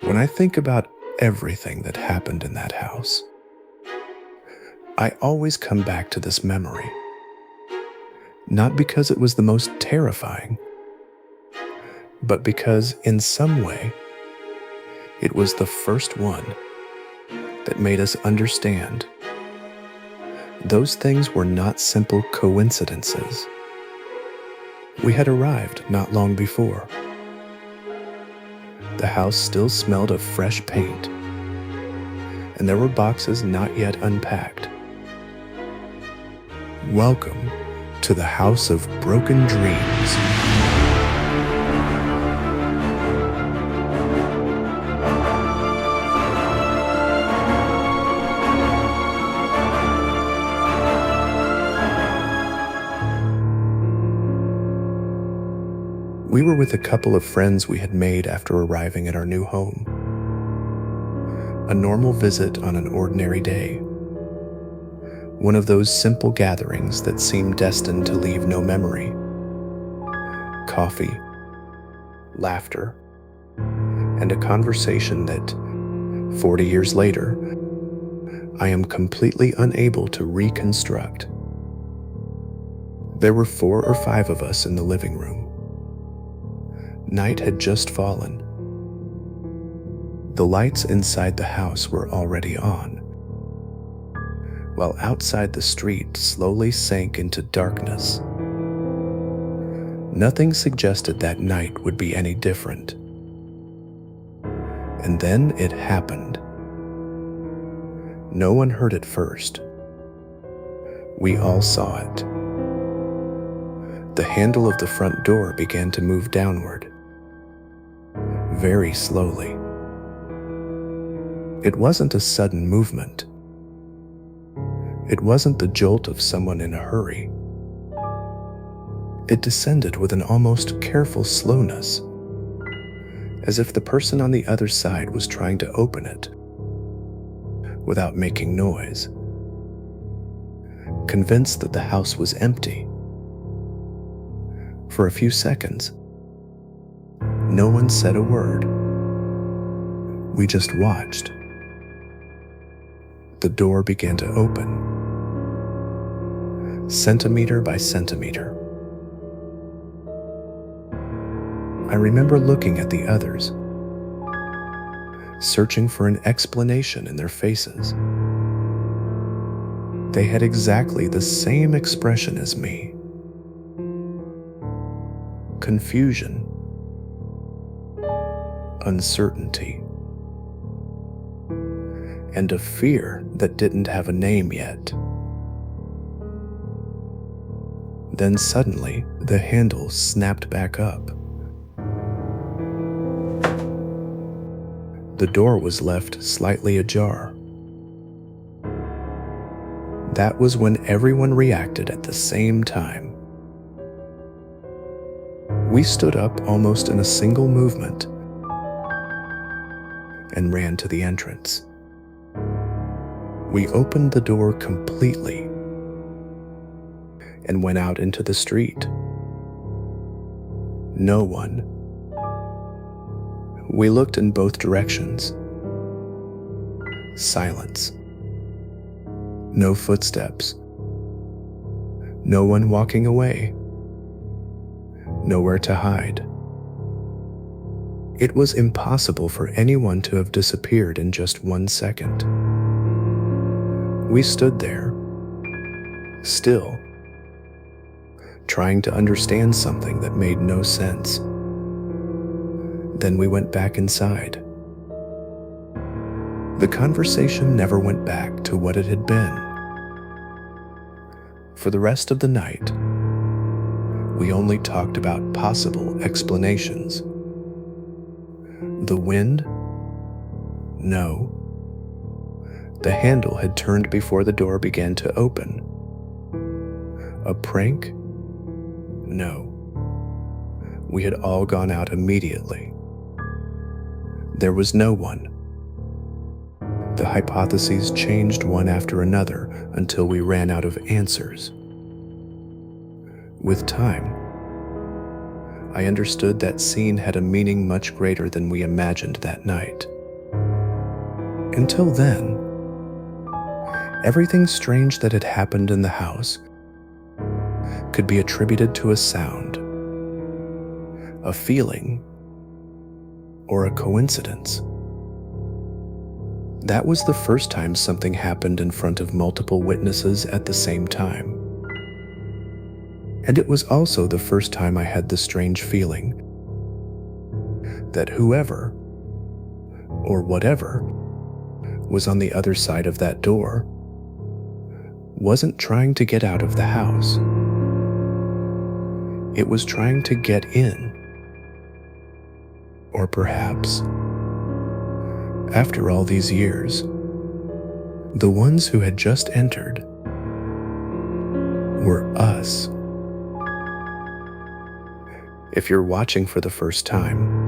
When I think about everything that happened in that house, I always come back to this memory. Not because it was the most terrifying, but because in some way, it was the first one that made us understand those things were not simple coincidences. We had arrived not long before. The house still smelled of fresh paint, and there were boxes not yet unpacked. Welcome to the House of Broken Dreams. We were with a couple of friends we had made after arriving at our new home. A normal visit on an ordinary day. One of those simple gatherings that seem destined to leave no memory. Coffee, laughter, and a conversation that, 40 years later, I am completely unable to reconstruct. There were 4 or 5 of us in the living room. Night had just fallen. The lights inside the house were already on, while outside the street slowly sank into darkness. Nothing suggested that night would be any different. And then it happened. No one heard it first. We all saw it. The handle of the front door began to move downward. Very slowly. It wasn't a sudden movement. It wasn't the jolt of someone in a hurry. It descended with an almost careful slowness, as if the person on the other side was trying to open it without making noise. Convinced that the house was empty. For a few seconds, no one said a word. We just watched. The door began to open, centimeter by centimeter. I remember looking at the others, searching for an explanation in their faces. They had exactly the same expression as me. Confusion, uncertainty, and a fear that didn't have a name yet. Then suddenly, the handle snapped back up. The door was left slightly ajar. That was when everyone reacted at the same time. We stood up almost in a single movement and ran to the entrance. We opened the door completely and went out into the street. No one. We looked in both directions. Silence. No footsteps. No one walking away. Nowhere to hide. It was impossible for anyone to have disappeared in just 1 second. We stood there, still, trying to understand something that made no sense. Then we went back inside. The conversation never went back to what it had been. For the rest of the night, we only talked about possible explanations. The wind? No. The handle had turned before the door began to open. A prank? No. We had all gone out immediately. There was no one. The hypotheses changed one after another until we ran out of answers. With time, I understood that scene had a meaning much greater than we imagined that night. Until then, everything strange that had happened in the house could be attributed to a sound, a feeling, or a coincidence. That was the first time something happened in front of multiple witnesses at the same time. And it was also the first time I had the strange feeling that whoever or whatever was on the other side of that door wasn't trying to get out of the house. It was trying to get in. Or perhaps, after all these years, the ones who had just entered were us. If you're watching for the first time,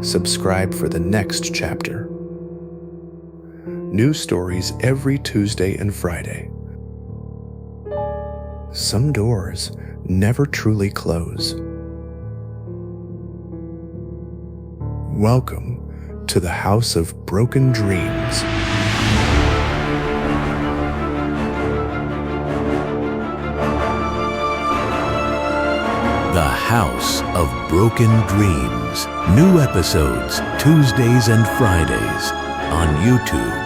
subscribe for the next chapter. New stories every Tuesday and Friday. Some doors never truly close. Welcome to the House of Broken Dreams. The House of Broken Dreams. New episodes Tuesdays and Fridays on YouTube.